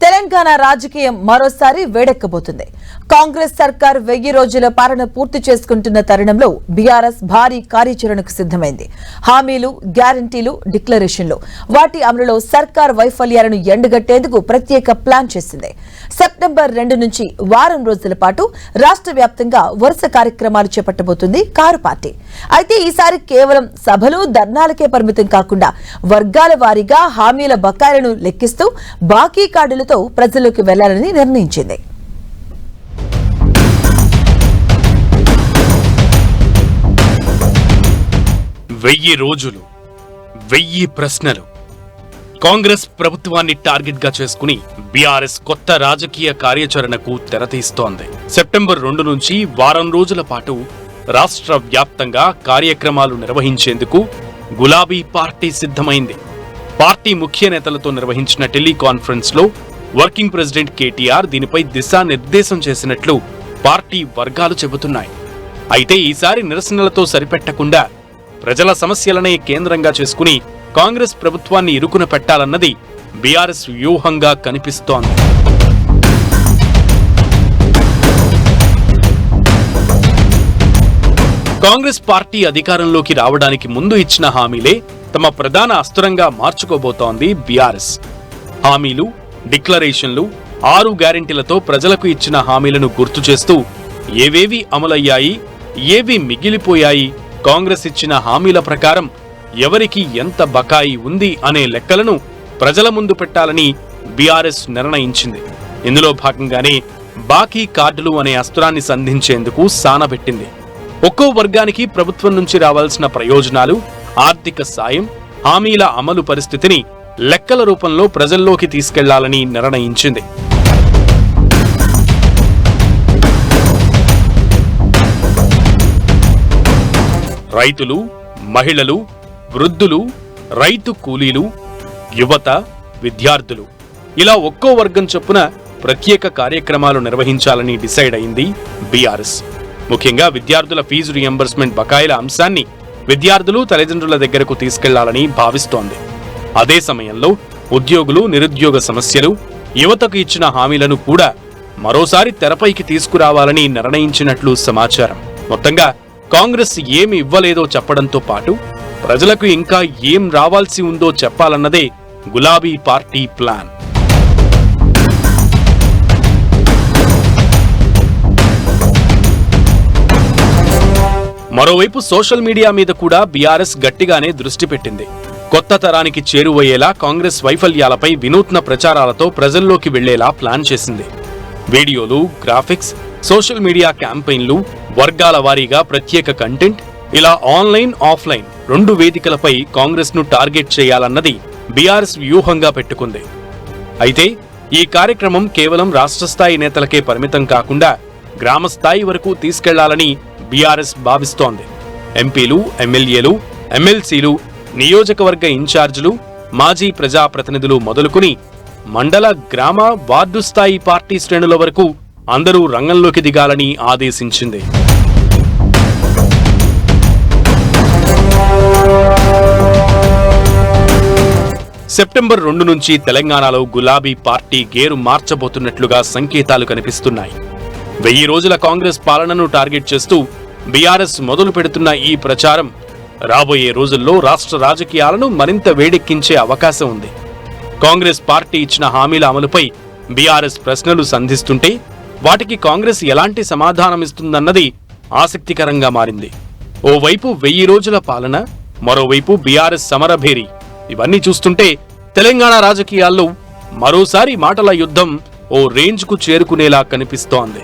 తెలంగాణ రాజకీయం మరోసారి వేడెక్కబోతుంది. కాంగ్రెస్ సర్కార్ 1000 రోజుల పాలన పూర్తి చేసుకుంటున్న తరుణంలో బీఆర్ఎస్ భారీ కార్యాచరణకు సిద్ధమైంది. హామీలు, గ్యారంటీలు, డిక్లరేషన్లు, వాటి అమలులో సర్కార్ వైఫల్యాలను ఎండగట్టేందుకు ప్రత్యేక ప్లాన్ చేసింది. సెప్టెంబర్ 2 నుంచి వారం రోజుల పాటు రాష్ట్ర వ్యాప్తంగా వరుస కార్యక్రమాలు చేపట్టబోతుంది కారు పార్టీ. అయితే ఈసారి కేవలం సభలు, ధర్నాలకే పరిమితం కాకుండా వర్గాల వారీగా హామీల బకాయిలను లెక్కిస్తూ బాకీ కార్డులతో ప్రజల్లోకి వెళ్లాలని నిర్ణయించింది. వెయ్యి రోజులు, 1000 ప్రశ్నలు. కాంగ్రెస్ ప్రభుత్వాన్ని టార్గెట్ గా చేసుకుని బీఆర్ఎస్ కొత్త రాజకీయ కార్యాచరణకు తెరతీస్తోంది. సెప్టెంబర్ 2 నుంచి వారం రోజుల పాటు రాష్ట్ర వ్యాప్తంగా కార్యక్రమాలు నిర్వహించేందుకు గులాబీ పార్టీ సిద్ధమైంది. పార్టీ ముఖ్య నేతలతో నిర్వహించిన టెలికాన్ఫరెన్స్ లో వర్కింగ్ ప్రెసిడెంట్ కేటీఆర్ దీనిపై దిశానిర్దేశం చేసినట్లు పార్టీ వర్గాలు చెబుతున్నాయి. అయితే ఈసారి నిరసనలతో సరిపెట్టకుండా ప్రజల సమస్యలనే కేంద్రంగా చేసుకుని కాంగ్రెస్ ప్రభుత్వాన్ని ఇరుకున పెట్టాలన్నది బీఆర్ఎస్ వ్యూహంగా కనిపిస్తోంది. కాంగ్రెస్ పార్టీ అధికారంలోకి రావడానికి ముందు ఇచ్చిన హామీలే తమ ప్రధాన అస్త్రంగా మార్చుకోబోతోంది బీఆర్ఎస్. హామీలు, డిక్లరేషన్లు, 6 గ్యారెంటీలతో ప్రజలకు ఇచ్చిన హామీలను గుర్తు చేస్తూ ఏవేవి అమలయ్యాయి, ఏవి మిగిలిపోయాయి, కాంగ్రెస్ ఇచ్చిన హామీల ప్రకారం ఎవరికి ఎంత బకాయి ఉంది అనే లెక్కలను ప్రజల ముందు పెట్టాలని బీఆర్ఎస్ నిర్ణయించింది. ఇందులో భాగంగానే బాకీ కార్డులు అనే అస్త్రాన్ని సంధించేందుకు సానబెట్టింది. ఒక్కో వర్గానికి ప్రభుత్వం నుంచి రావాల్సిన ప్రయోజనాలు, ఆర్థిక సాయం, హామీల అమలు పరిస్థితిని లెక్కల రూపంలో ప్రజల్లోకి తీసుకెళ్లాలని నిర్ణయించింది. రైతులు, మహిళలు, వృద్ధులు, రైతు కూలీలు, యువత, విద్యార్థులు ఇలా ఒక్కో వర్గం చొప్పున ప్రత్యేక కార్యక్రమాలు నిర్వహించాలని డిసైడ్ అయింది బీఆర్ఎస్. ముఖ్యంగా విద్యార్థుల ఫీజు రియంబర్స్మెంట్ బకాయిల అంశాన్ని విద్యార్థులు తల్లిదండ్రుల దగ్గరకు తీసుకెళ్లాలని భావిస్తోంది. అదే సమయంలో ఉద్యోగులు, నిరుద్యోగ సమస్యలు, యువతకు ఇచ్చిన హామీలను కూడా మరోసారి తెరపైకి తీసుకురావాలని నిర్ణయించినట్లు సమాచారం. మొత్తంగా కాంగ్రెస్ ఏమి ఇవ్వలేదో చెప్పడంతో పాటు ప్రజలకు ఇంకా ఏం రావాల్సి ఉందో చెప్పాలన్నదే గులాబీ పార్టీ ప్లాన్. మరోవైపు సోషల్ మీడియా మీద కూడా బీఆర్ఎస్ గట్టిగానే దృష్టి పెట్టింది. కొత్త తరానికి చేరువయ్యేలా కాంగ్రెస్ వైఫల్యాలపై వినూత్న ప్రచారాలతో ప్రజల్లోకి వెళ్లేలా ప్లాన్ చేసింది. వీడియోలు, గ్రాఫిక్స్, సోషల్ మీడియా క్యాంపెయిన్లు, వర్గాల వారీగా ప్రత్యేక కంటెంట్, ఇలా ఆన్లైన్, ఆఫ్లైన్ 2 వేదికలపై కాంగ్రెస్ ను టార్గెట్ చేయాలన్నది బీఆర్ఎస్ వ్యూహంగా పెట్టుకుంది. అయితే ఈ కార్యక్రమం కేవలం రాష్ట్ర స్థాయి నేతలకే పరిమితం కాకుండా గ్రామ స్థాయి వరకు తీసుకెళ్లాలని బీఆర్ఎస్ భావిస్తోంది. ఎంపీలు, ఎమ్మెల్యేలు, ఎమ్మెల్సీలు, నియోజకవర్గ ఇన్ఛార్జీలు, మాజీ ప్రజాప్రతినిధులు మొదలుకుని మండల, గ్రామ, వార్డు స్థాయి పార్టీ శ్రేణుల వరకు అందరూ రంగంలోకి దిగాలని ఆదేశించింది. సెప్టెంబర్ 2 నుంచి తెలంగాణలో గులాబీ పార్టీ గేరు మార్చబోతున్నట్లుగా సంకేతాలు కనిపిస్తున్నాయి. 1000 రోజుల కాంగ్రెస్ పాలనను టార్గెట్ చేస్తూ బీఆర్ఎస్ మొదలు పెడుతున్న ఈ ప్రచారం రాబోయే రోజుల్లో రాష్ట్ర రాజకీయాలను మరింత వేడెక్కించే అవకాశం ఉంది. కాంగ్రెస్ పార్టీ ఇచ్చిన హామీల అమలుపై బీఆర్ఎస్ ప్రశ్నలు సంధిస్తుంటే వాటికి కాంగ్రెస్ ఎలాంటి సమాధానమిస్తుందన్నది ఆసక్తికరంగా మారింది. ఓవైపు 1000 రోజుల పాలన, మరోవైపు బీఆర్ఎస్ సమరభేరి, ఇవన్నీ చూస్తుంటే తెలంగాణ రాజకీయాల్లో మరోసారి మాటల యుద్ధం ఓ రేంజ్కు చేరుకునేలా కనిపిస్తోంది.